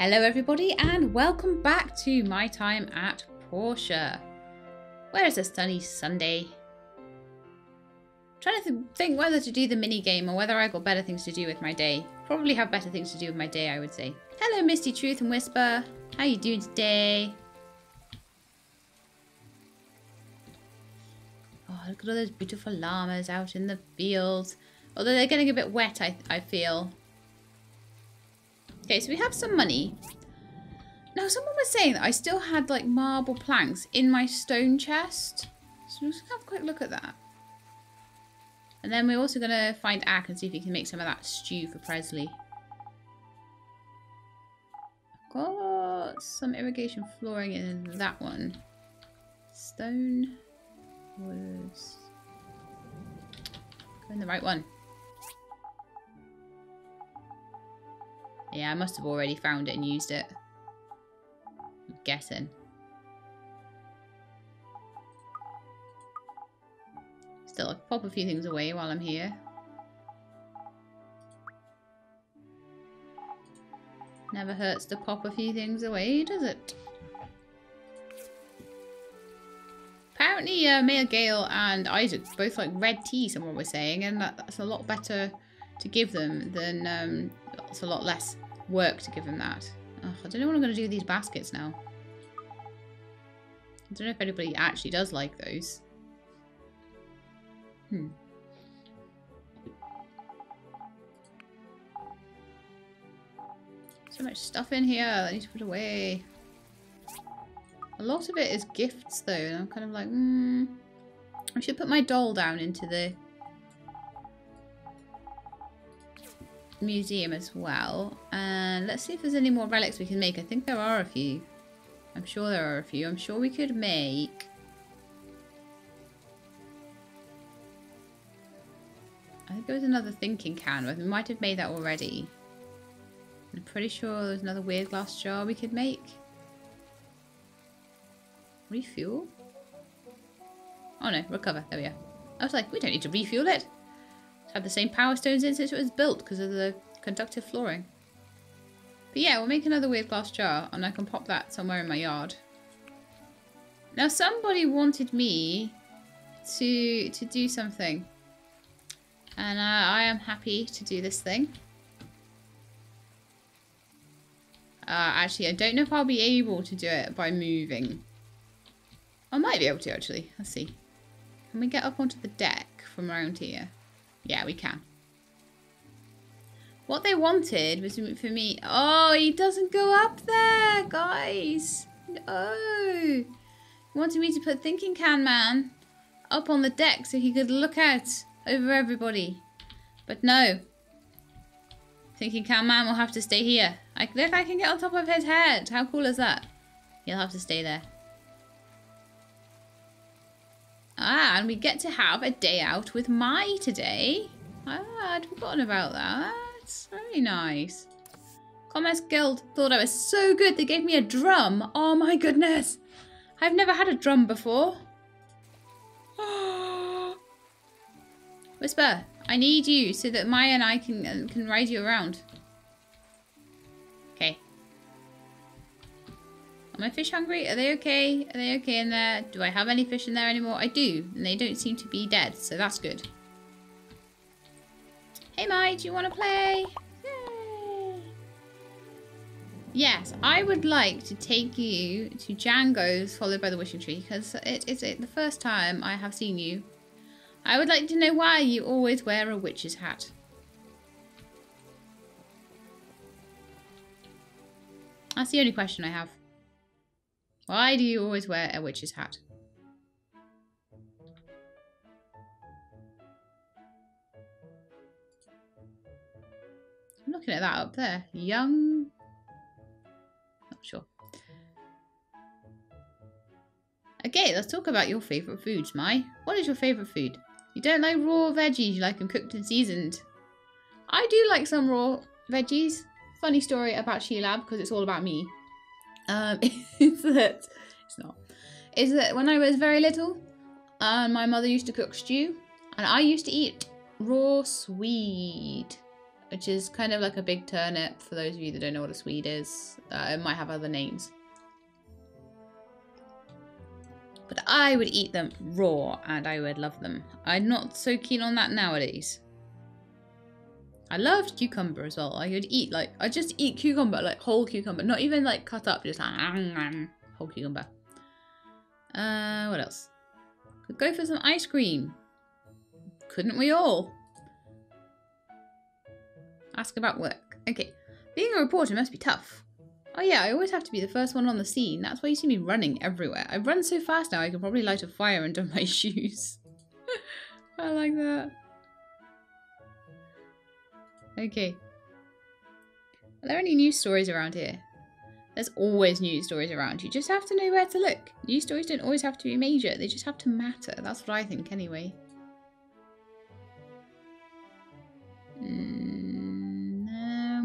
Hello everybody and welcome back to my time at Portia. Where is a sunny Sunday? Trying to think whether to do the mini game or whether I got better things to do with my day. Probably have better things to do with my day, I would say. Hello Misty Truth and Whisper. How you doing today? Oh, look at all those beautiful llamas out in the fields. Although they're getting a bit wet, I feel. Okay, so we have some money. Now, someone was saying that I still had, like, marble planks in my stone chest. So I'm just going to have a quick look at that. And then we're also going to find Ack and see if he can make some of that stew for Presley. I've got some irrigation flooring in that one. Stone. Woods. Go in the right one. Yeah, I must have already found it and used it. I'm guessing. Still, I'll pop a few things away while I'm here. Never hurts to pop a few things away, does it? Apparently, Male Gale and Isaac both like red tea, someone was saying, and that's a lot better to give them than, it's a lot less work to give them that. Ugh, I don't know what I'm going to do with these baskets now. I don't know if anybody actually does like those. So much stuff in here that I need to put away. A lot of it is gifts though, and I'm kind of like, I should put my doll down into the museum as well. And let's see if there's any more relics we can make. I think there are a few. I'm sure there are a few. I'm sure we could make... I think there was another thinking can. We might have made that already. I'm pretty sure there's another weird glass jar we could make. Refuel? Oh no, recover. There we are. I was like, we don't need to refuel it. It's had the same power stones in since it was built because of the conductive flooring. But yeah, we'll make another weird glass jar and I can pop that somewhere in my yard. Now somebody wanted me to do something. And I am happy to do this thing. Actually, I don't know if I'll be able to do it by moving. I might be able to, actually. Let's see. Can we get up onto the deck from around here? Yeah, we can. What they wanted was for me... Oh, he doesn't go up there, guys. No. He wanted me to put Thinking Can Man up on the deck so he could look out over everybody. But no. Thinking Can Man will have to stay here. Look, I can get on top of his head. How cool is that? He'll have to stay there. Ah, and we get to have a day out with Mai today. Ah, I'd forgotten about that. That's very nice. Commerce Guild thought I was so good they gave me a drum. Oh my goodness. I've never had a drum before. Whisper, I need you so that Maya and I can ride you around. Okay. Are my fish hungry? Are they okay? Are they okay in there? Do I have any fish in there anymore? I do, and they don't seem to be dead, so that's good. Hey Mai, do you want to play? Yay! Yes, I would like to take you to Django's Followed by the Wishing Tree, because it is the first time I have seen you. I would like to know why you always wear a witch's hat. That's the only question I have. Why do you always wear a witch's hat? I'm looking at that up there. Young... Not sure. Okay, let's talk about your favourite foods, Mai. What is your favourite food? You don't like raw veggies, you like them cooked and seasoned. I do like some raw veggies. Funny story about Sheilab, because it's all about me. Is that when I was very little, my mother used to cook stew, and I used to eat raw swede which is kind of like a big turnip for those of you that don't know what a Swede is. It might have other names. But I would eat them raw and I would love them. I'm not so keen on that nowadays. I loved cucumber as well. I would eat like, I just eat cucumber, like whole cucumber. Not even like cut up, just like whole cucumber. What else? Could go for some ice cream. Couldn't we all? Ask about work. Okay. Being a reporter must be tough. Oh yeah, I always have to be the first one on the scene. That's why you see me running everywhere. I run so fast now I can probably light a fire under my shoes. I like that. Okay. Are there any news stories around here? There's always news stories around. You just have to know where to look. News stories don't always have to be major. They just have to matter. That's what I think anyway.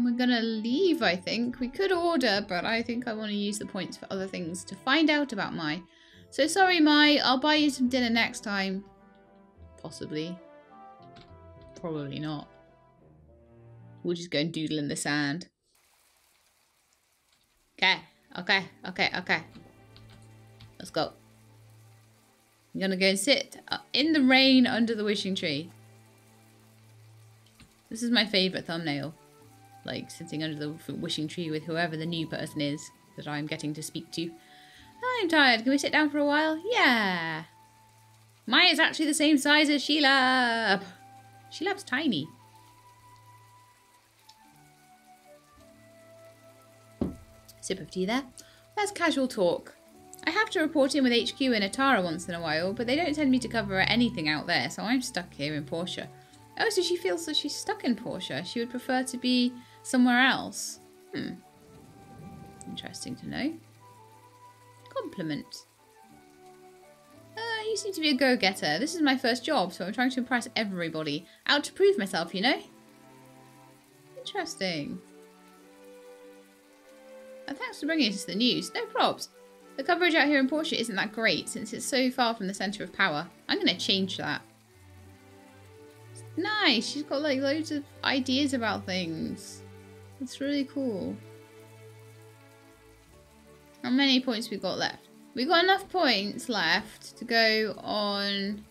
We're gonna leave, I think. We could order, but I think I want to use the points for other things to find out about Mai. So sorry, Mai. I'll buy you some dinner next time. Possibly. Probably not. We'll just go and doodle in the sand. Okay. Let's go. I'm gonna go and sit in the rain under the wishing tree. This is my favourite thumbnail. Like, sitting under the wishing tree with whoever the new person is that I'm getting to speak to. I'm tired. Can we sit down for a while? Yeah. Mai is actually the same size as Sheila. Sheila's tiny. Sip of tea there. That's casual talk. I have to report in with HQ in Atara once in a while, but they don't send me to cover anything out there, so I'm stuck here in Portia. Oh, so she feels that she's stuck in Portia. She would prefer to be somewhere else. Interesting to know. Compliment. You seem to be a go-getter. This is my first job, so I'm trying to impress everybody. Out to prove myself, you know? Interesting. Thanks for bringing us the news. No props. The coverage out here in Portia isn't that great, since it's so far from the centre of power. I'm going to change that. Nice. She's got like loads of ideas about things. That's really cool. How many points we got left? We got enough points left to go on.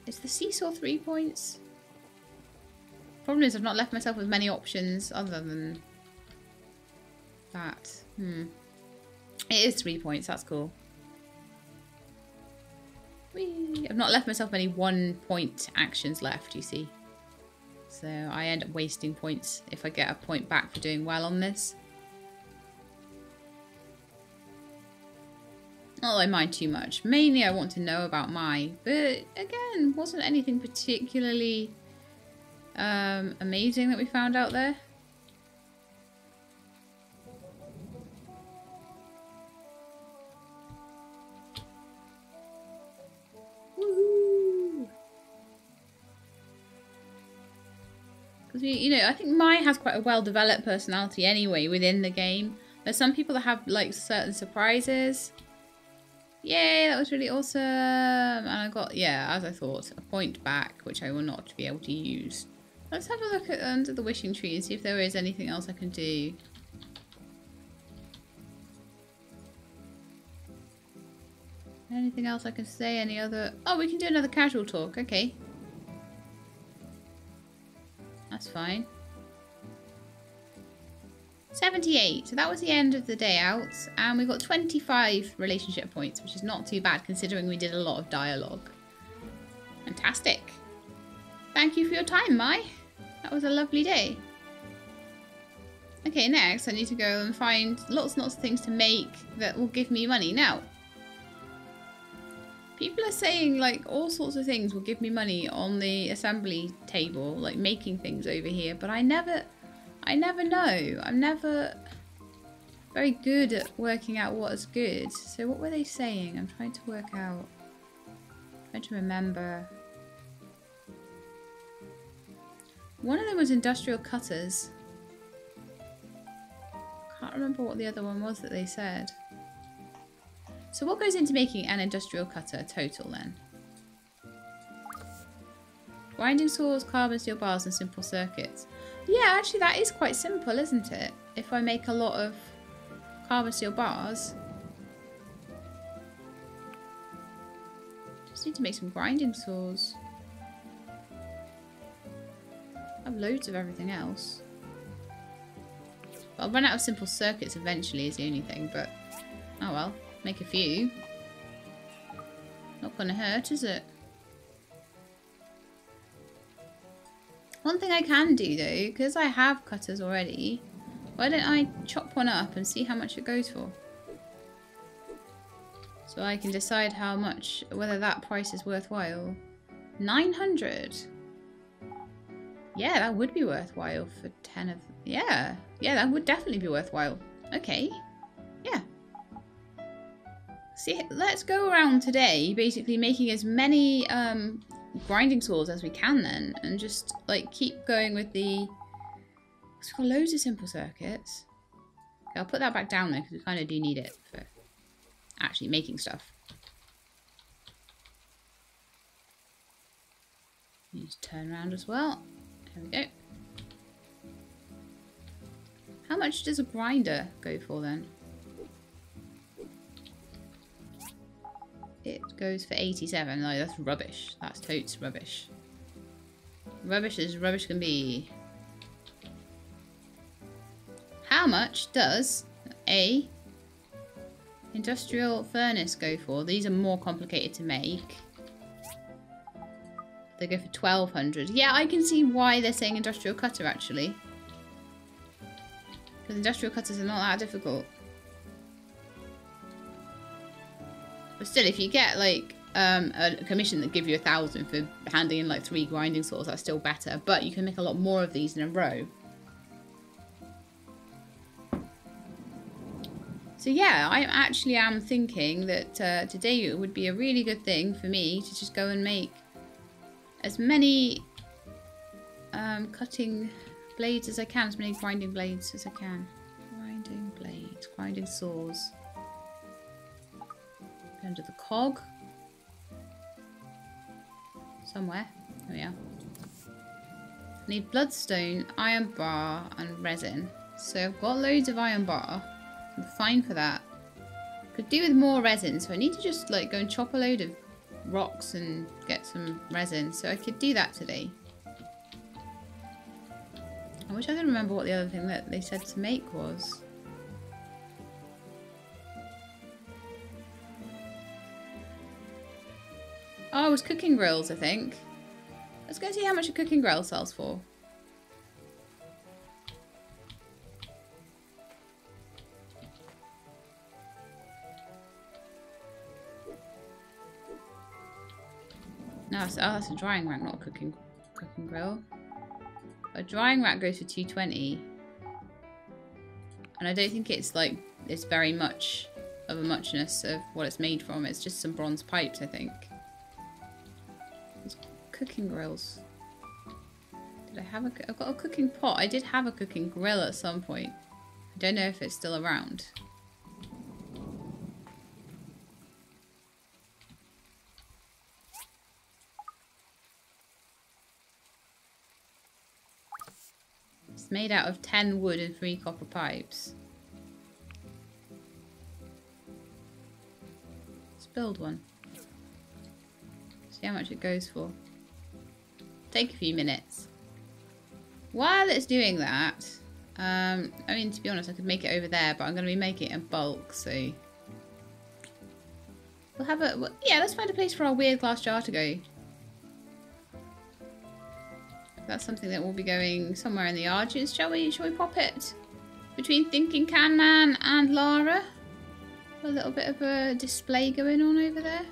Is the seesaw 3 points? Problem is I've not left myself with many options other than that. It is 3 points. That's cool. Whee! I've not left myself many 1 point actions left, you see. So I end up wasting points if I get a point back for doing well on this. Not that I mind too much. Mainly I want to know about Mai. But again, wasn't anything particularly amazing that we found out there. Because, you know, I think Mai has quite a well-developed personality anyway within the game. There's some people that have, like, certain surprises. Yay, that was really awesome. And I got, yeah, as I thought, a point back, which I will not be able to use. Let's have a look at under the wishing tree and see if there is anything else I can do. Anything else I can say? Any other... Oh, we can do another casual talk. Okay. That's fine. 78. So that was the end of the day out. And we got 25 relationship points, which is not too bad considering we did a lot of dialogue. Fantastic. Thank you for your time, Mai. That was a lovely day. Okay, next I need to go and find lots and lots of things to make that will give me money. Now, people are saying like all sorts of things will give me money on the assembly table, like making things over here, but I never know. I'm never very good at working out what is good. So what were they saying? I'm trying to work out. I'm trying to remember. One of them was industrial cutters. Can't remember what the other one was that they said. So what goes into making an industrial cutter total then? Grinding saws, carbon steel bars, and simple circuits. Yeah, actually that is quite simple, isn't it? If I make a lot of carbon steel bars. Just need to make some grinding saws. I have loads of everything else. I'll run out of simple circuits eventually is the only thing, but oh well, make a few. Not gonna hurt, is it? One thing I can do though, because I have cutters already, why don't I chop one up and see how much it goes for? So I can decide how much, whether that price is worthwhile. 900. Yeah, that would be worthwhile for 10 of... Yeah, that would definitely be worthwhile. Okay, yeah. See, let's go around today basically making as many grinding saws as we can then, and just like keep going with the... We've got loads of simple circuits. Okay, I'll put that back down though, because we kind of do need it for actually making stuff. You just turn around as well. There we go. How much does a grinder go for then? It goes for 87. No, that's rubbish. That's totes rubbish. Rubbish as rubbish can be. How much does a industrial furnace go for? These are more complicated to make. They go for 1200. Yeah, I can see why they're saying industrial cutter actually. Because industrial cutters are not that difficult. But still, if you get like a commission that give you 1,000 for handing in like 3 grinding saws, that's still better. But you can make a lot more of these in a row. So yeah, I actually am thinking that today it would be a really good thing for me to just go and make as many cutting blades as I can, as many grinding blades as I can. Grinding blades, grinding saws. Under the cog. Somewhere. There we are. Need bloodstone, iron bar, and resin. So I've got loads of iron bar. I'm fine for that. Could do with more resin, so I need to just like go and chop a load of rocks and get some resin. So I could do that today. I wish I could remember what the other thing that they said to make was. Oh, it was cooking grills, I think. Let's go see how much a cooking grill sells for. No, that's a drying rack, not a cooking grill. A drying rack goes for 220. And I don't think it's like, it's very much of a muchness of what it's made from. It's just some bronze pipes, I think. Cooking grills. Did I have I've got a cooking pot. I did have a cooking grill at some point. I don't know if it's still around. It's made out of 10 wood and 3 copper pipes. Let's build one. See how much it goes for. Take a few minutes. While it's doing that, I mean, to be honest, I could make it over there, but I'm going to be making it in bulk, so we'll have a... Well, yeah, let's find a place for our weird glass jar to go. That's something that will be going somewhere in the yard. Shall we pop it between Thinking Can Man and Lara? A little bit of a display going on over there.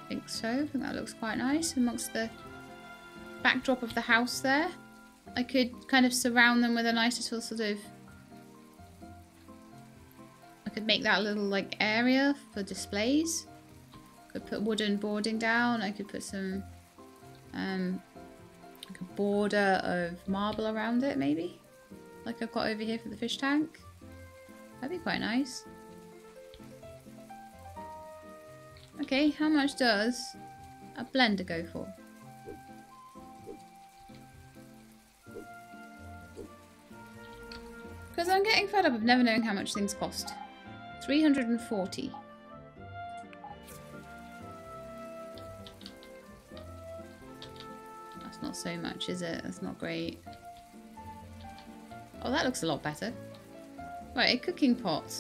I think so. I think that looks quite nice amongst the backdrop of the house there. I could kind of surround them with a nice little sort of... I could make that little like area for displays. Could put wooden boarding down. I could put some like a border of marble around it maybe. Like I've got over here for the fish tank. That'd be quite nice. Okay, how much does a blender go for? Because I'm getting fed up of never knowing how much things cost. 340. That's not so much, is it? That's not great. Oh, that looks a lot better. Right, a cooking pot.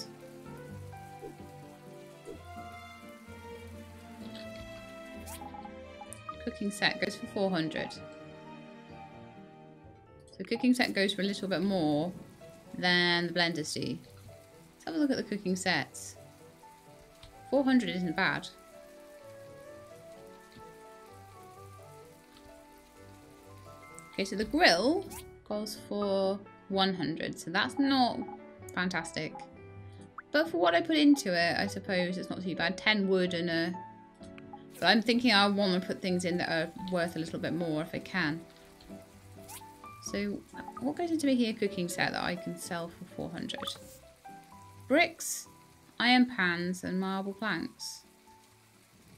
Cooking set goes for 400. So cooking set goes for a little bit more than the blenders do. Let's have a look at the cooking sets. 400 isn't bad. Okay, so the grill goes for 100, so that's not fantastic. But for what I put into it, I suppose it's not too bad. 10 wood and a... But I'm thinking I want to put things in that are worth a little bit more if I can. So what goes into making a cooking set that I can sell for 400? Bricks, iron pans, and marble planks.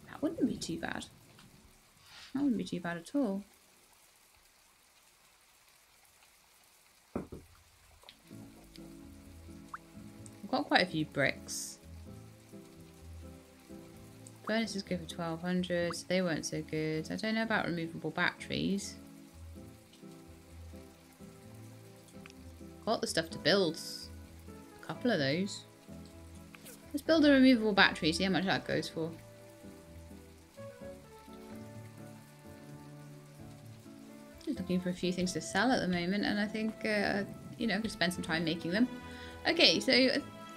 That wouldn't be too bad. That wouldn't be too bad at all. I've got quite a few bricks. Furnaces go for 1200, so they weren't so good. I don't know about removable batteries. Got the stuff to build a couple of those. Let's build a removable battery, see how much that goes for. Just looking for a few things to sell at the moment, and I think, you know, I could spend some time making them. Okay, so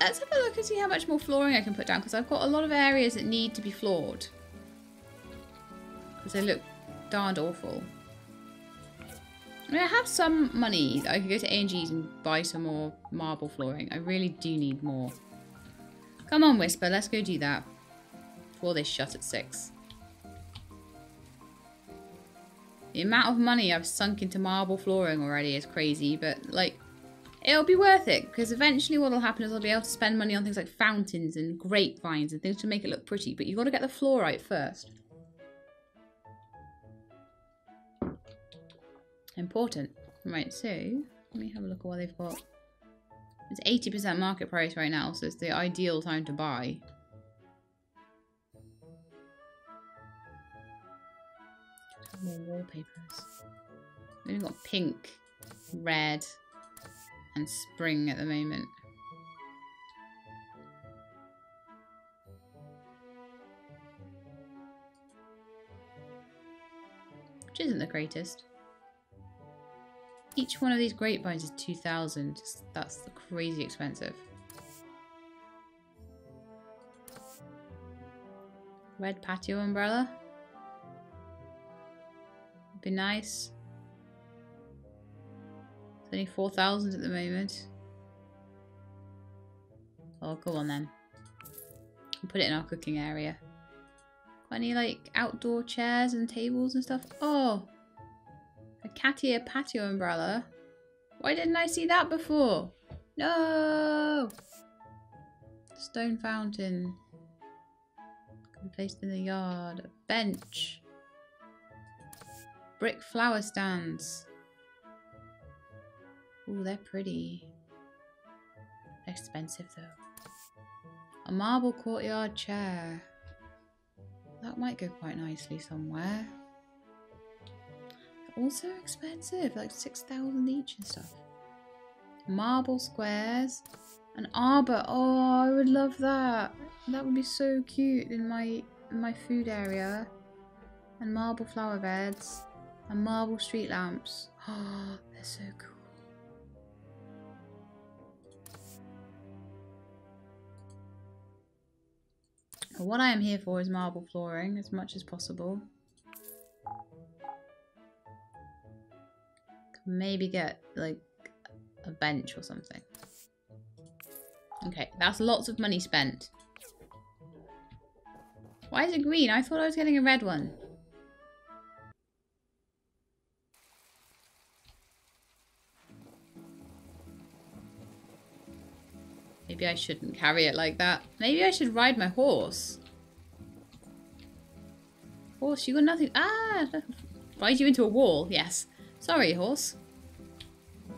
let's have a look and see how much more flooring I can put down, because I've got a lot of areas that need to be floored. Because they look darned awful. I mean, I have some money that I could go to A&G's and buy some more marble flooring. I really do need more. Come on, Whisper, let's go do that. Before they shut at 6. The amount of money I've sunk into marble flooring already is crazy, but, like, it'll be worth it, because eventually what will happen is I'll be able to spend money on things like fountains and grapevines and things to make it look pretty, but you've got to get the floor right first. Important. Right, so let me have a look at what they've got. It's 80% market price right now, so it's the ideal time to buy. More wallpapers. We've got pink, red, and spring at the moment. Which isn't the greatest. Each one of these grapevines is 2,000. That's crazy expensive. Red patio umbrella. Would be nice. It's only 4,000 at the moment. Oh, go on then. We'll put it in our cooking area. Got any like outdoor chairs and tables and stuff? Oh! A patio umbrella. Why didn't I see that before? No! Stone fountain. Can be placed in the yard. A bench. Brick flower stands. Ooh, they're pretty. Expensive though. A marble courtyard chair. That might go quite nicely somewhere. Also expensive, like 6,000 each and stuff. Marble squares, an arbor. Oh, I would love that. That would be so cute in my food area. And marble flower beds and marble street lamps. Oh, they're so cool. But what I am here for is marble flooring as much as possible. Maybe get like a bench or something. Okay, that's lots of money spent. Why is it green? I thought I was getting a red one. Maybe I shouldn't carry it like that. Maybe I should ride my horse. Horse, you got nothing. Ah! Ride you into a wall, yes. Sorry, horse.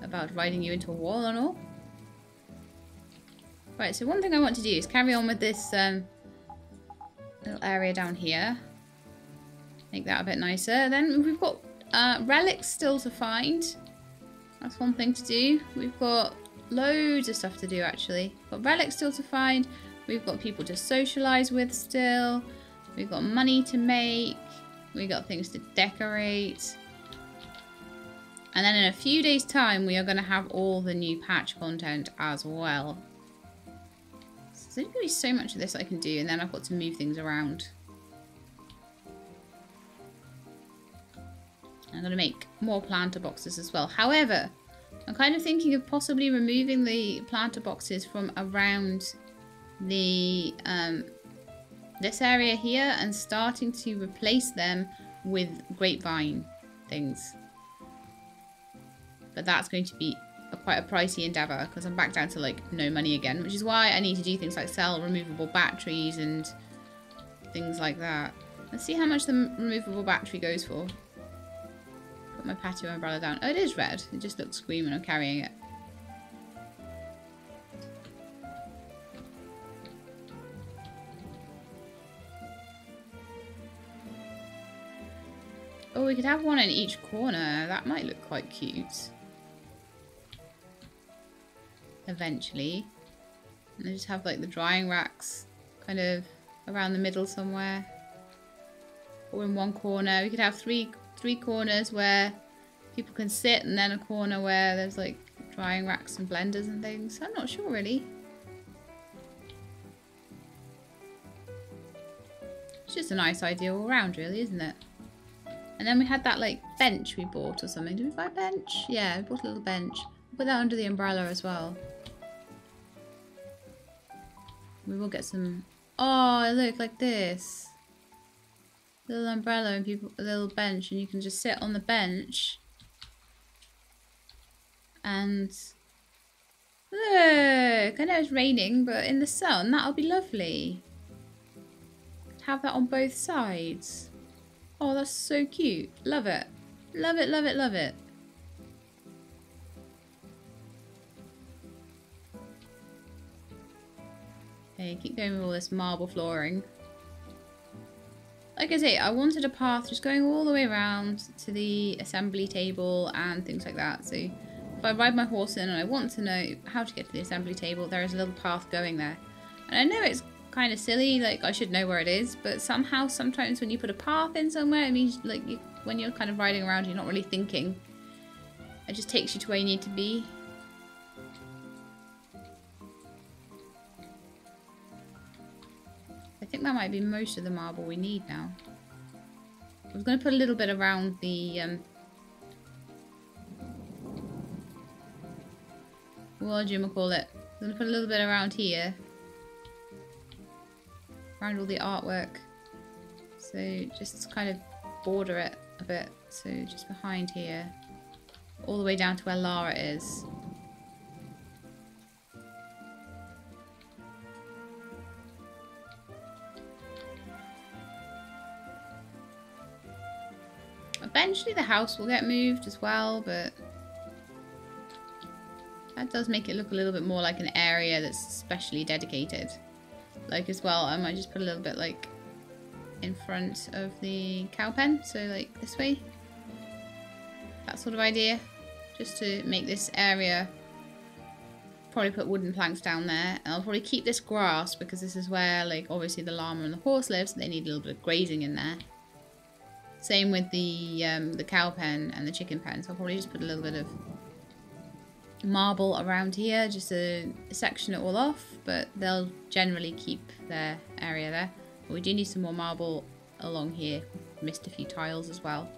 About riding you into a wall and all. Right, so one thing I want to do is carry on with this little area down here. Make that a bit nicer. Then we've got relics still to find. That's one thing to do. We've got loads of stuff to do, actually. We've got relics still to find. We've got people to socialise with still. We've got money to make. We've got things to decorate. And then in a few days' time, we are going to have all the new patch content as well. So there's going to be so much of this I can do, and then I've got to move things around. I'm going to make more planter boxes as well. However, I'm kind of thinking of possibly removing the planter boxes from around the this area here and starting to replace them with grapevine things. But that's going to be quite a pricey endeavour because I'm back down to like no money again, which is why I need to do things like sell removable batteries and things like that. Let's see how much the removable battery goes for. Put my patio umbrella down. Oh, it is red. It just looks green when I'm carrying it. Oh, we could have one in each corner. That might look quite cute. Eventually. And then just have like the drying racks kind of around the middle somewhere. Or in one corner. We could have three corners where people can sit, and then a corner where there's like drying racks and blenders and things. I'm not sure really. It's just a nice idea all around really, isn't it? And then we had that like bench we bought or something. Did we buy a bench? Yeah, we bought a little bench. We'll put that under the umbrella as well. We will get some... Oh, look, like this. Little umbrella and people, a little bench, and you can just sit on the bench. And look, I know it's raining, but in the sun, that'll be lovely. Have that on both sides. Oh, that's so cute. Love it. Love it, love it, love it. Okay, keep going with all this marble flooring. Like I say, I wanted a path just going all the way around to the assembly table and things like that. So if I ride my horse in and I want to know how to get to the assembly table, there is a little path going there. And I know it's kind of silly, like I should know where it is, but somehow sometimes when you put a path in somewhere, it means like when you're kind of riding around, you're not really thinking. It just takes you to where you need to be. I think that might be most of the marble we need now. I was going to put a little bit around the what do you call it? I'm going to put a little bit around here. Around all the artwork. So just kind of border it a bit. So just behind here. All the way down to where Lara is. Eventually the house will get moved as well, but that does make it look a little bit more like an area that's specially dedicated. Like as well, I might just put a little bit like in front of the cow pen, so like this way. That sort of idea. Just to make this area, probably put wooden planks down there. And I'll probably keep this grass because this is where like obviously the llama and the horse live, so they need a little bit of grazing in there. Same with the cow pen and the chicken pen, so I'll probably just put a little bit of marble around here just to section it all off, but they'll generally keep their area there. But we do need some more marble along here. Missed a few tiles as well.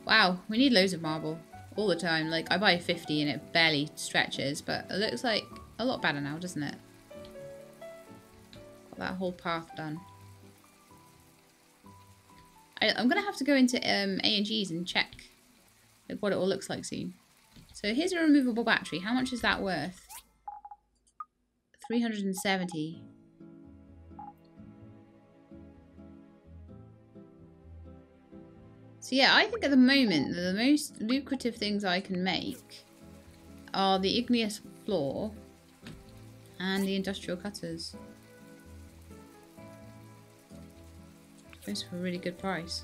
Wow, we need loads of marble all the time. Like I buy 50 and it barely stretches, but it looks like a lot better now, doesn't it? Got that whole path done. I'm going to have to go into A&Gs and check like, what it all looks like soon. So here's a removable battery. How much is that worth? 370. So yeah, I think at the moment the most lucrative things I can make are the igneous floor And the industrial cutters. Those for a really good price.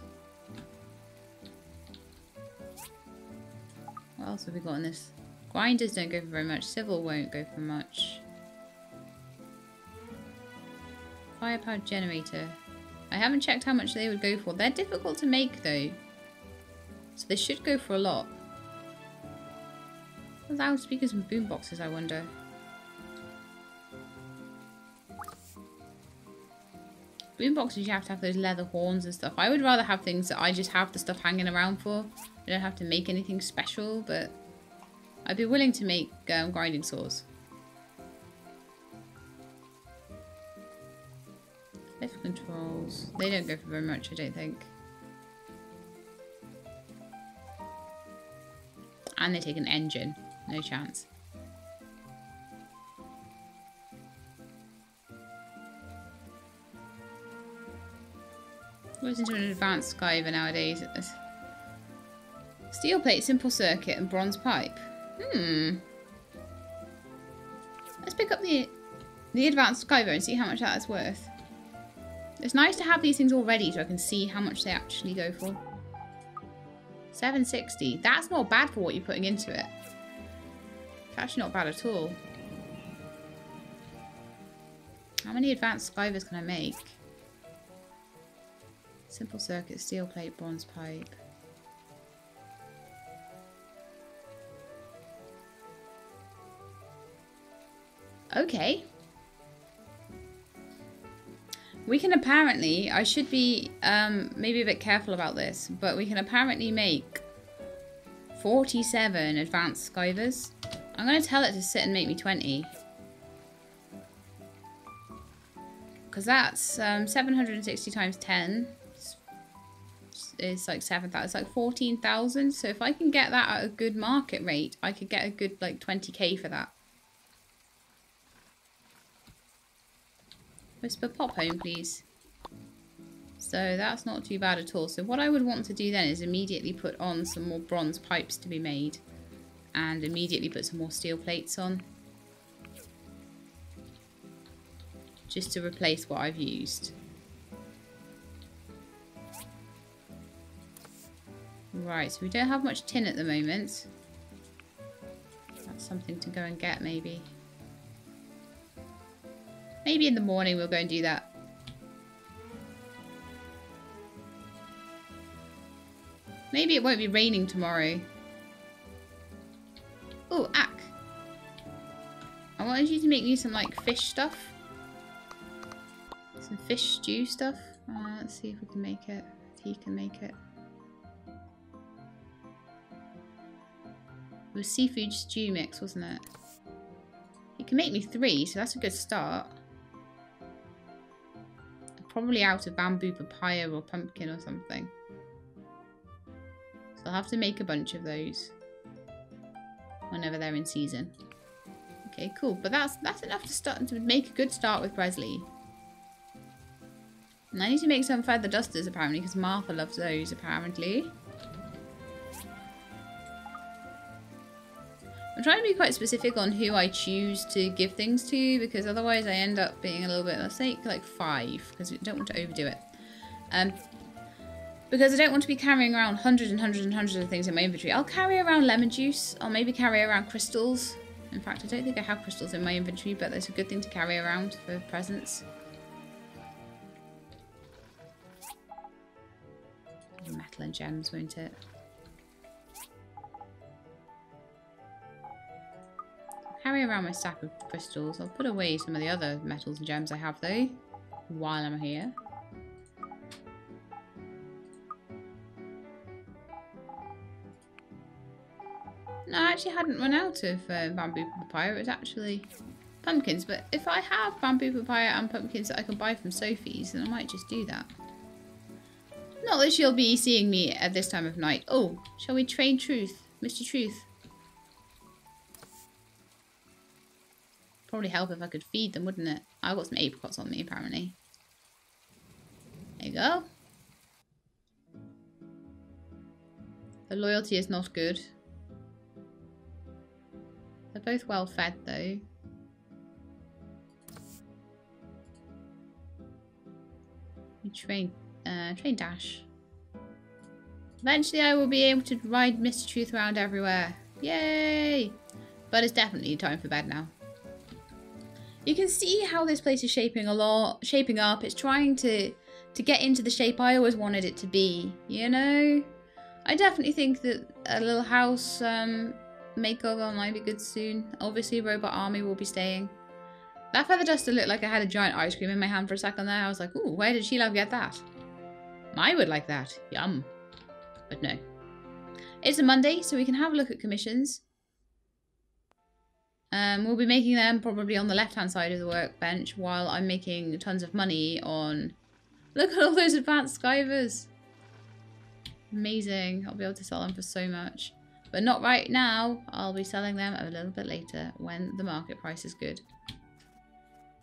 What else have we got in this? Grinders don't go for very much. Civil won't go for much. Firepower generator. I haven't checked how much they would go for. They're difficult to make though. So they should go for a lot. Loudspeakers and boomboxes, I wonder. Boomboxes, you have to have those leather horns and stuff. I would rather have things that I just have the stuff hanging around for. I don't have to make anything special, but I'd be willing to make grinding saws. Lift controls. They don't go for very much, I don't think. And they take an engine. No chance. Goes into an advanced skyver nowadays. Steel plate, simple circuit, and bronze pipe. Let's pick up the advanced skyver and see how much that is worth. It's nice to have these things all ready so I can see how much they actually go for. 760. That's not bad for what you're putting into it. It's actually not bad at all. How many advanced skyvers can I make? Simple circuit, steel plate, bronze pipe. Okay. We can apparently, I should be maybe a bit careful about this, but we can apparently make 47 advanced skyvers. I'm going to tell it to sit and make me 20. Because that's 760 times 10 is like 7,000. It's like 14,000. So if I can get that at a good market rate, I could get a good like 20k for that. Whisper, pop home, please. So that's not too bad at all. So what I would want to do then is immediately put on some more bronze pipes to be made. And immediately put some more steel plates on. Just to replace what I've used. Right, so we don't have much tin at the moment. That's something to go and get maybe. Maybe in the morning we'll go and do that. Maybe it won't be raining tomorrow. Oh, Ack. I wanted you to make me some like fish stuff. Some fish stew stuff. Let's see if we can make it. If he can make it. It was seafood stew mix, wasn't it? You can make me 3, so that's a good start. Probably out of bamboo papaya or pumpkin or something. So I'll have to make a bunch of those whenever they're in season. Okay, cool. But that's enough to start to make a good start with Presley. And I need to make some feather dusters apparently because Martha loves those apparently. I'm trying to be quite specific on who I choose to give things to because otherwise I end up being a little bit, let's say like 5 because I don't want to overdo it. Because I don't want to be carrying around hundreds and hundreds and hundreds of things in my inventory. I'll carry around lemon juice. I'll maybe carry around crystals. In fact, I don't think I have crystals in my inventory, but that's a good thing to carry around for presents. Metal and gems, won't it? Carry around my stack of crystals. I'll put away some of the other metals and gems I have though, while I'm here. No, I actually hadn't run out of bamboo papaya. It was actually pumpkins. But if I have bamboo papaya and pumpkins that I can buy from Sophie's, then I might just do that. Not that she'll be seeing me at this time of night. Oh, shall we trade Truth? Mr. Truth. Probably help if I could feed them, wouldn't it? I've got some apricots on me, apparently. There you go. The loyalty is not good. They're both well fed, though. Train dash. Eventually I will be able to ride Mr. Truth around everywhere. Yay! But it's definitely time for bed now. You can see how this place is shaping up. It's trying to get into the shape I always wanted it to be, you know? I definitely think that a little house makeover might be good soon. Obviously, Robot Army will be staying. That feather duster looked like I had a giant ice cream in my hand for a second there. I was like, ooh, where did Sheila get that? I would like that. Yum. But no. It's a Monday, so we can have a look at commissions. We'll be making them probably on the left-hand side of the workbench while I'm making tons of money on... Look at all those advanced skivers. Amazing. I'll be able to sell them for so much. But not right now. I'll be selling them a little bit later when the market price is good.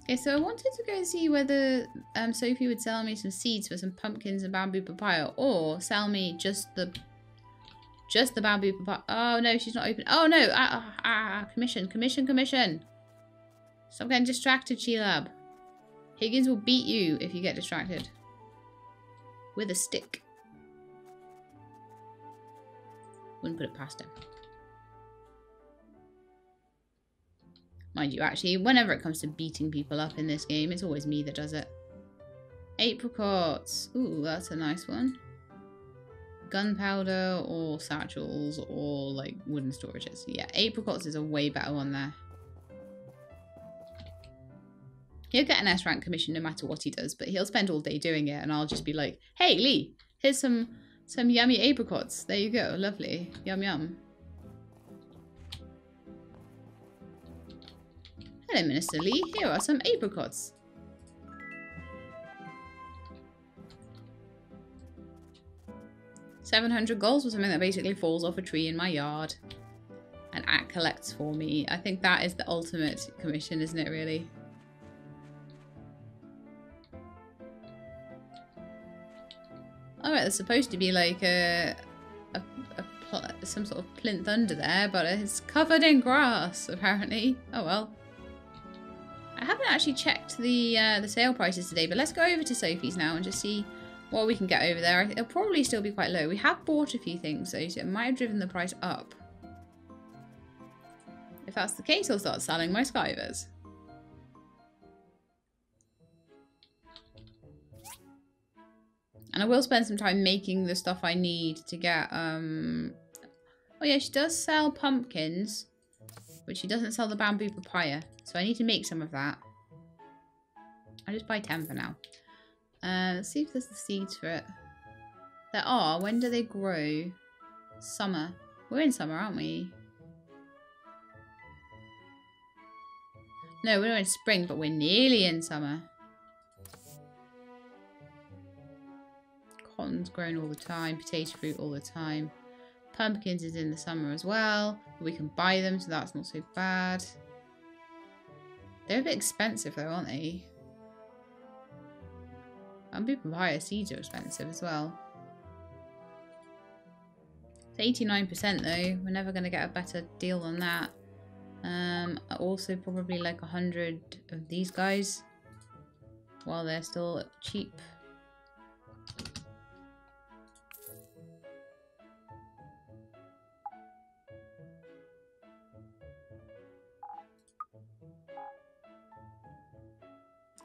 Okay, so I wanted to go and see whether Sophie would sell me some seeds for some pumpkins and bamboo papaya, or sell me just the bamboo papaya. Oh no, she's not open. Oh no! Commission! Stop getting distracted, Sheila. Higgins will beat you if you get distracted. With a stick. Wouldn't put it past him. Mind you, actually, whenever it comes to beating people up in this game, it's always me that does it. Apricots. Ooh, that's a nice one. Gunpowder or satchels or, like, wooden storages. Yeah, apricots is a way better one there. He'll get an S rank commission no matter what he does, but he'll spend all day doing it, and I'll just be like, hey, Lee, here's some yummy apricots. There you go. Lovely. Yum, yum. Hello, Minister Lee. Here are some apricots. $700 for something that basically falls off a tree in my yard. And Act collects for me. I think that is the ultimate commission, isn't it, really? Alright, there's supposed to be like some sort of plinth under there, but it's covered in grass, apparently. Oh well. I haven't actually checked the sale prices today, but let's go over to Sophie's now and just see what we can get over there. It'll probably still be quite low. We have bought a few things though, so it might have driven the price up. If that's the case, I'll start selling my skivers. And I will spend some time making the stuff I need to get, oh yeah, she does sell pumpkins, but she doesn't sell the bamboo papaya. So I need to make some of that. I'll just buy 10 for now. Let's see if there's the seeds for it. There are. When do they grow? Summer. We're in summer, aren't we? No, we're in spring, but we're nearly in summer. Cotton's grown all the time. Potato fruit all the time. Pumpkins is in the summer as well. We can buy them, so that's not so bad. They're a bit expensive though, aren't they? Bamboo papaya seeds are expensive as well. It's 89% though. We're never going to get a better deal than that. Also probably like 100 of these guys while they're still cheap.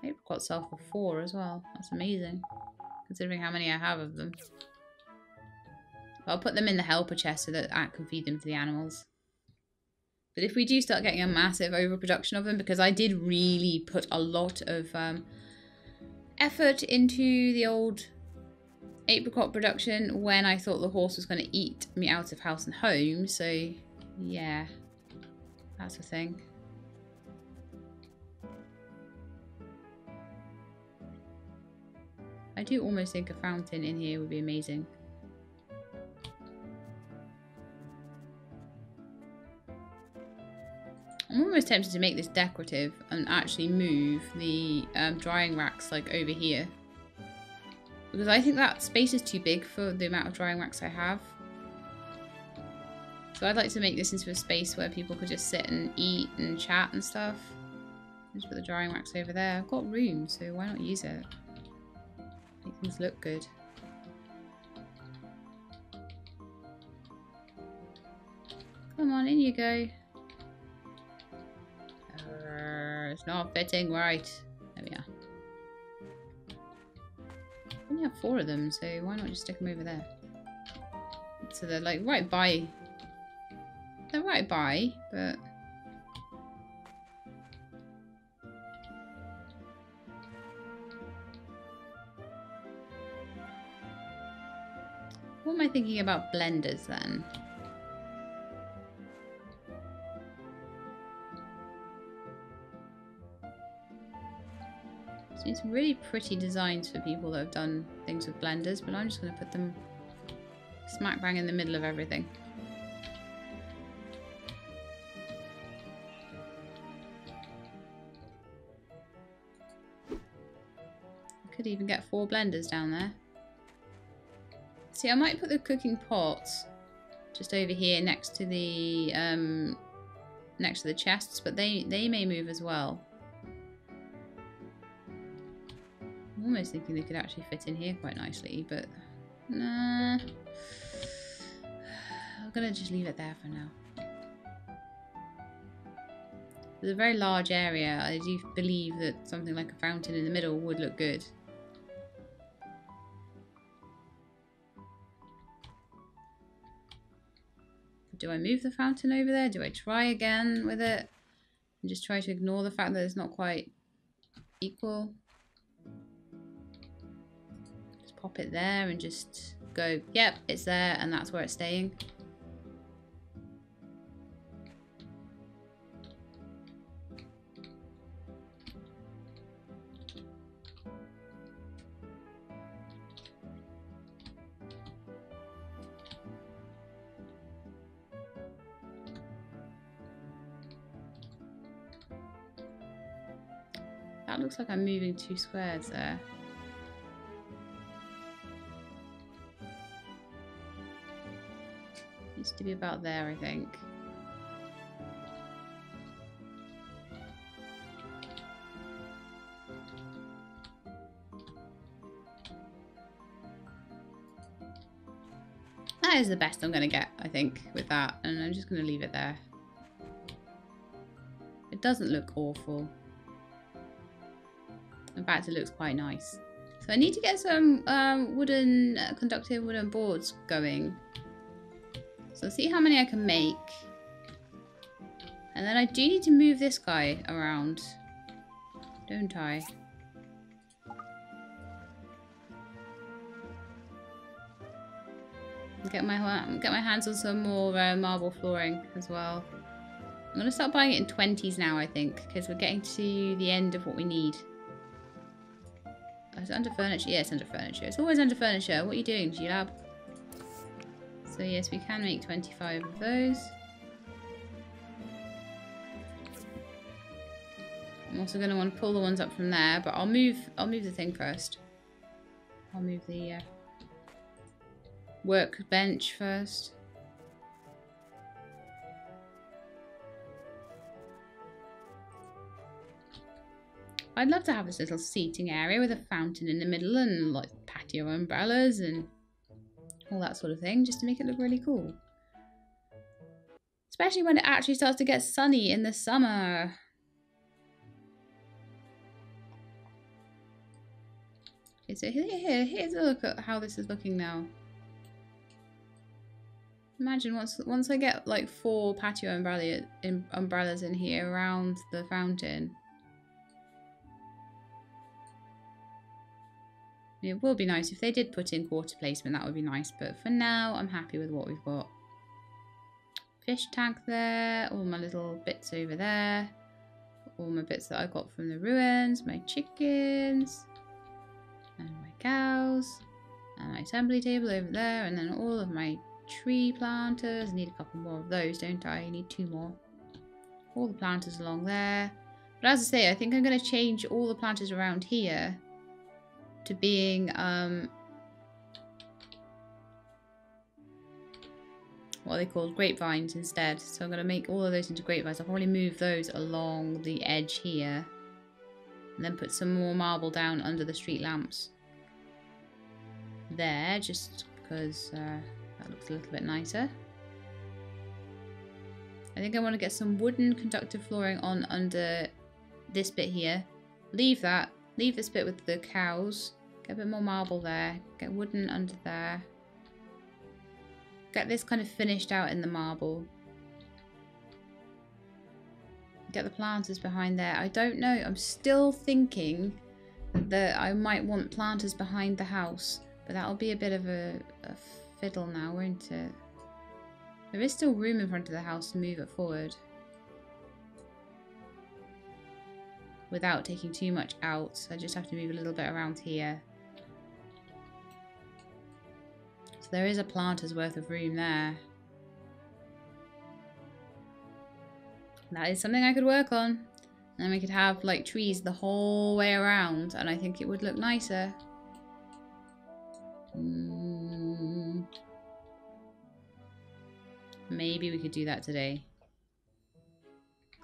Apricots sell for 4 as well. That's amazing, considering how many I have of them. But I'll put them in the helper chest so that I can feed them to the animals. But if we do start getting a massive overproduction of them, because I did really put a lot of effort into the old apricot production when I thought the horse was going to eat me out of house and home. So yeah, that's the thing. I do almost think a fountain in here would be amazing. I'm almost tempted to make this decorative and actually move the drying racks like over here. Because I think that space is too big for the amount of drying racks I have. So I'd like to make this into a space where people could just sit and eat and chat and stuff. Just put the drying racks over there. I've got room, so why not use it? Make things look good. Come on, in you go. It's not fitting right. There we are. We only have 4 of them, so why not just stick them over there? So they're like right by. They're right by, but. What am I thinking about blenders then? Seen some really pretty designs for people that have done things with blenders, but I'm just going to put them smack bang in the middle of everything. I could even get 4 blenders down there. See, I might put the cooking pots just over here next to the chests, but they may move as well. I'm almost thinking they could actually fit in here quite nicely, but nah. I'm gonna just leave it there for now. It's a very large area. I do believe that something like a fountain in the middle would look good. Do I move the fountain over there? Do I try again with it? And just try to ignore the fact that it's not quite equal? Just pop it there and just go, yep, it's there, and that's where it's staying. That looks like I'm moving 2 squares there. Needs to be about there, I think. That is the best I'm going to get, I think, with that. And I'm just going to leave it there. It doesn't look awful. In fact, it looks quite nice. So I need to get some conductive wooden boards going. So I'll see how many I can make. And then I do need to move this guy around. Don't I? Get my hands on some more marble flooring as well. I'm going to start buying it in 20s now, I think. Because we're getting to the end of what we need. Is it under furniture? Yeah, it's under furniture. It's always under furniture. What are you doing, G-Lab? So yes, we can make 25 of those. I'm also going to want to pull the ones up from there, but I'll move the thing first. I'll move the workbench first. I'd love to have this little seating area with a fountain in the middle and like patio umbrellas and all that sort of thing, just to make it look really cool. Especially when it actually starts to get sunny in the summer. Okay, so here's a look at how this is looking now. Imagine once I get like 4 patio umbrellas in here around the fountain. It will be nice if they did put in quarter placement, that would be nice, but for now I'm happy with what we've got. Fish tank there, all my little bits over there, all my bits that I got from the ruins, my chickens and my cows and my assembly table over there, and then all of my tree planters. I need a couple more of those, don't I? I need 2 more. All the planters along there. But as I say, I think I'm going to change all the planters around here to being what are they called? Grapevines instead. So I'm going to make all of those into grapevines. I'll probably move those along the edge here and then put some more marble down under the street lamps. there, just because that looks a little bit nicer. I think I want to get some wooden conductive flooring on under this bit here. Leave that. Leave this bit with the cows. Get a bit more marble there. Get wooden under there. Get this kind of finished out in the marble. Get the planters behind there. I don't know. I'm still thinking that I might want planters behind the house. But that'll be a bit of a fiddle now, won't it? There is still room in front of the house to move it forward. Without taking too much out. So I just have to move a little bit around here. So there is a planter's worth of room there. That is something I could work on. And then we could have like trees the whole way around. And I think it would look nicer. Maybe we could do that today.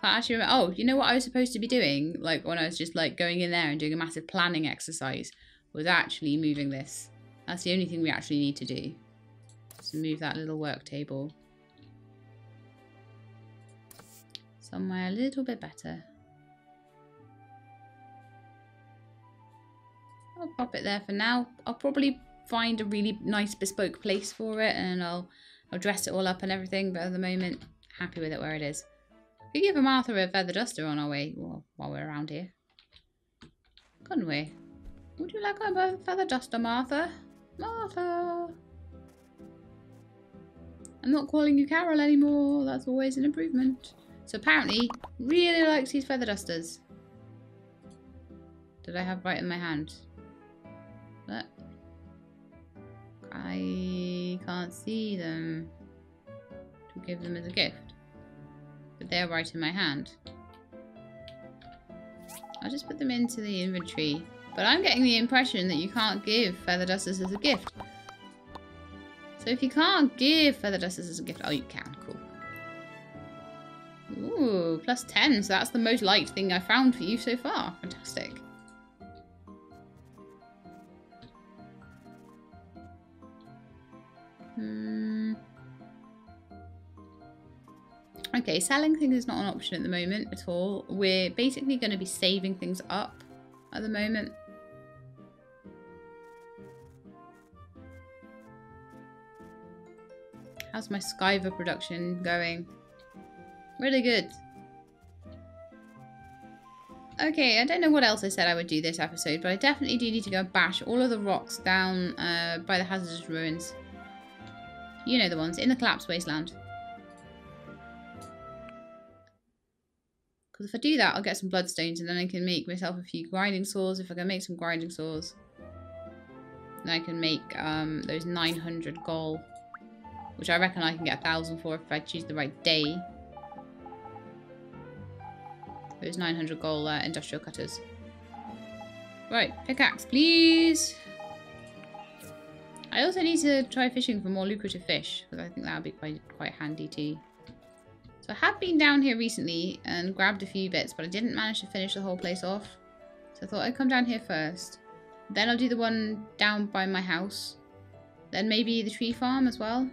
Can't actually remember. Oh, you know what I was supposed to be doing? Like when I was just like going in there and doing a massive planning exercise. Was actually moving this. That's the only thing we actually need to do. So move that little work table. Somewhere a little bit better. I'll pop it there for now. I'll probably find a really nice bespoke place for it and I'll dress it all up and everything, but at the moment, happy with it where it is. We could give Martha a feather duster on our way while we're around here. Couldn't we? Would you like a feather duster, Martha? Martha! I'm not calling you Carol anymore. That's always an improvement. So apparently, really likes these feather dusters. Did I have right in my hand? Look. I can't see them to give them as a gift. But they're right in my hand. I'll just put them into the inventory. But I'm getting the impression that you can't give feather dusters as a gift. So if you can't give feather dusters as a gift... Oh, you can. Cool. Ooh, plus 10. So that's the most liked thing I found for you so far. Fantastic. Okay, selling things is not an option at the moment at all. We're basically going to be saving things up at the moment. How's my Skyver production going? Really good. Okay, I don't know what else I said I would do this episode, but I definitely do need to go and bash all of the rocks down by the hazardous ruins. You know the ones, in the collapsed wasteland. Because if I do that, I'll get some bloodstones and then I can make myself a few grinding saws. If I can make some grinding saws, then I can make those 900 gold, which I reckon I can get 1,000 for if I choose the right day. Those 900 gold industrial cutters. Right, pickaxe, please. I also need to try fishing for more lucrative fish, because I think that would be quite handy too. So I have been down here recently and grabbed a few bits, but I didn't manage to finish the whole place off. So I thought I'd come down here first. Then I'll do the one down by my house. Then maybe the tree farm as well.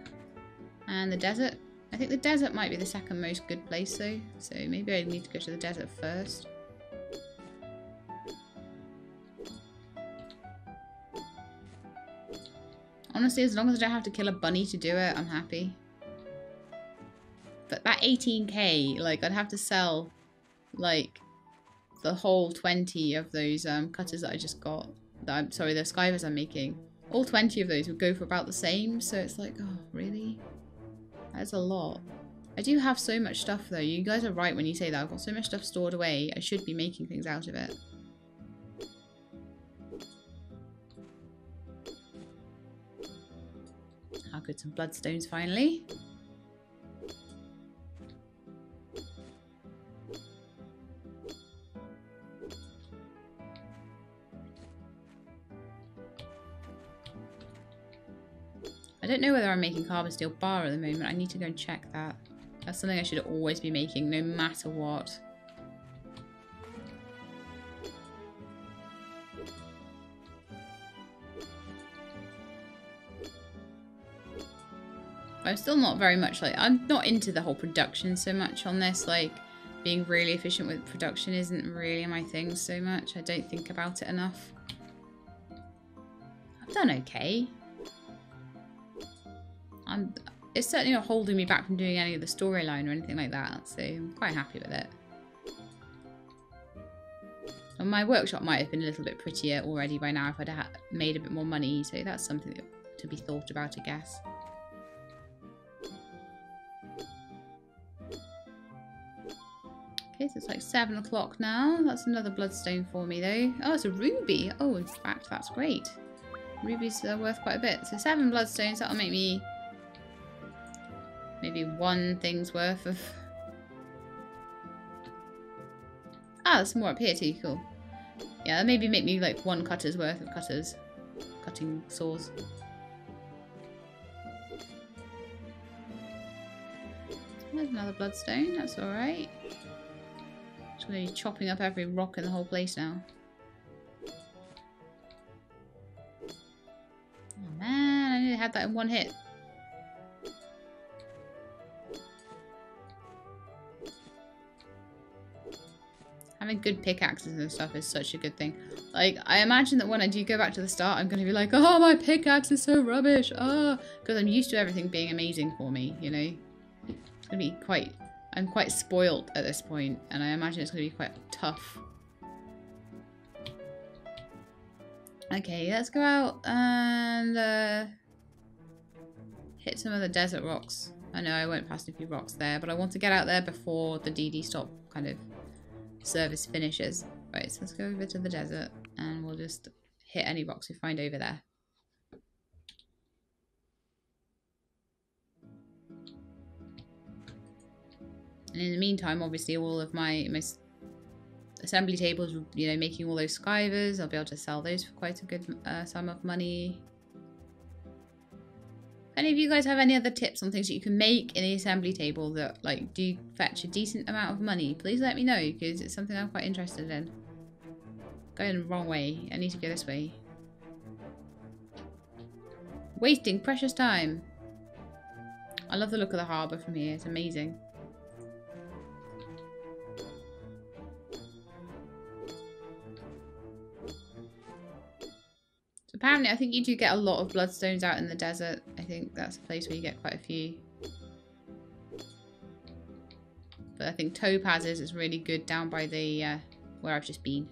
And the desert. I think the desert might be the second most good place though. So maybe I need to go to the desert first. Honestly, as long as I don't have to kill a bunny to do it, I'm happy. But that 18k, like, I'd have to sell, like, the whole 20 of those cutters that I just got. The skivers I'm making. All 20 of those would go for about the same, so it's like, oh, really? That's a lot. I do have so much stuff, though. You guys are right when you say that. I've got so much stuff stored away. I should be making things out of it. I'll get some bloodstones finally. I don't know whether I'm making carbon steel bar at the moment. I need to go and check that. That's something I should always be making, no matter what. I'm still not very much like, I'm not into the whole production so much on this. Like, being really efficient with production isn't really my thing so much. I don't think about it enough. I've done okay. It's certainly not holding me back from doing any of the storyline or anything like that, so I'm quite happy with it. And my workshop might have been a little bit prettier already by now if I'd made a bit more money, so that's something to be thought about, I guess. Okay, so it's like 7 o'clock now. That's another bloodstone for me though. Oh, it's a ruby. Oh, in fact, that's great. Rubies are worth quite a bit. So 7 bloodstones, that'll make me maybe 1 thing's worth of... Ah, there's some more up here too, cool. Yeah, that maybe make me like 1 cutter's worth of cutting saws. There's another bloodstone, that's alright. Just gonna be chopping up every rock in the whole place now. Oh man, I nearly had that in 1 hit. Having good pickaxes and stuff is such a good thing. Like, I imagine that when I do go back to the start, I'm going to be like, oh, my pickaxe is so rubbish. Oh, because I'm used to everything being amazing for me, you know. It's going to be quite... I'm quite spoiled at this point, and I imagine it's going to be quite tough. Okay, let's go out and hit some of the desert rocks. I know I went past a few rocks there, but I want to get out there before the DD stop kind of service finishes. Right, so let's go over to the desert and we'll just hit any rocks we find over there. And in the meantime, obviously, all of my assembly tables, you know, making all those skivers, I'll be able to sell those for quite a good sum of money. If any of you guys have any other tips on things that you can make in the assembly table that like do fetch a decent amount of money, please let me know, because it's something I'm quite interested in. Going the wrong way. I need to go this way. Wasting precious time. I love the look of the harbour from here. It's amazing. Apparently, I think you do get a lot of bloodstones out in the desert. I think that's a place where you get quite a few. But I think topazes is really good down by the where I've just been.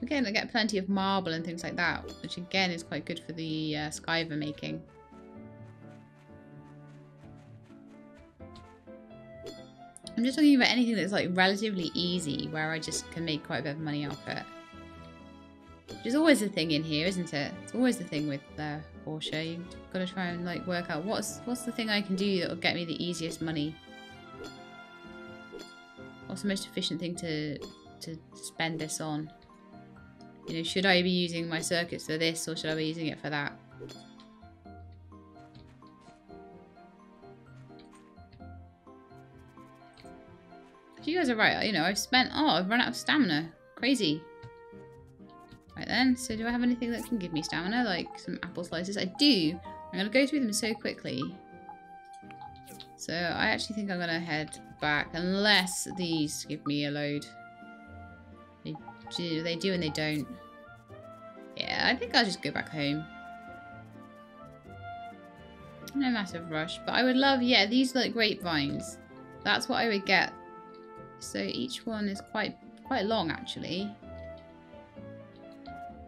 Again, I get plenty of marble and things like that, which again is quite good for the skiver making. I'm just talking about anything that's like relatively easy, where I just can make quite a bit of money off it. Which is always the thing in here, isn't it? It's always the thing with Portia. You've got to try and like work out what's the thing I can do that will get me the easiest money. What's the most efficient thing to spend this on? You know, should I be using my circuits for this, or should I be using it for that? You guys are right, you know, I've run out of stamina. Crazy. Right then, so do I have anything that can give me stamina? Like some apple slices? I do. I'm going to go through them so quickly. So I actually think I'm going to head back, unless these give me a load. They do and they don't. Yeah, I think I'll just go back home. No massive rush, but I would love, yeah, these like grapevines. That's what I would get. So each one is quite long, actually.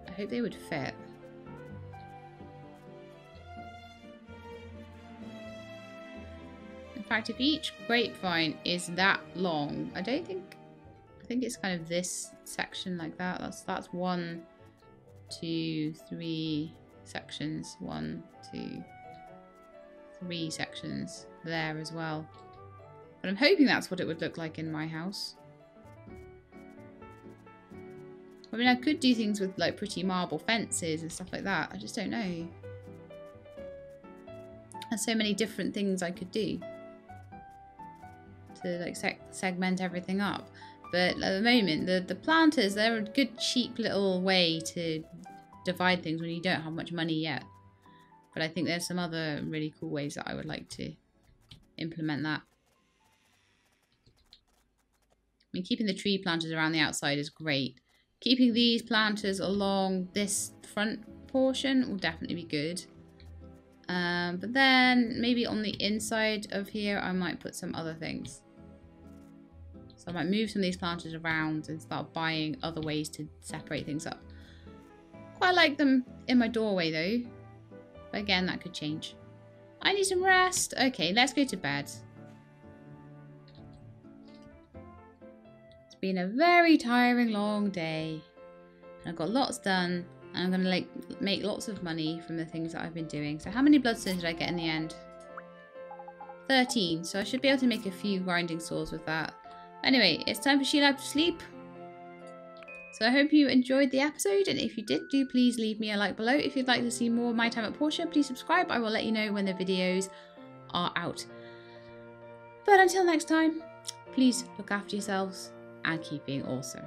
I hope they would fit. In fact, if each grapevine is that long, I think it's kind of this section like that. That's 1, 2, 3 sections. 1, 2, 3 sections there as well. But I'm hoping that's what it would look like in my house. I mean, I could do things with like pretty marble fences and stuff like that. I just don't know. There's so many different things I could do to like segment everything up. But at the moment, the planters, they're a good cheap little way to divide things when you don't have much money yet. But I think there's some other really cool ways that I would like to implement that. I mean, keeping the tree planters around the outside is great. Keeping these planters along this front portion will definitely be good. But then maybe on the inside of here, I might put some other things. So I might move some of these planters around and start buying other ways to separate things up. Quite like them in my doorway though. But again, that could change. I need some rest. Okay, let's go to bed. It's been a very tiring, long day. And I've got lots done. And I'm going to make lots of money from the things that I've been doing. So how many bloodstones did I get in the end? 13. So I should be able to make a few grinding saws with that. Anyway, it's time for Sheila to sleep. So I hope you enjoyed the episode. And if you did, do please leave me a like below. If you'd like to see more of My Time at Portia, please subscribe. I will let you know when the videos are out. But until next time, please look after yourselves and keep being awesome.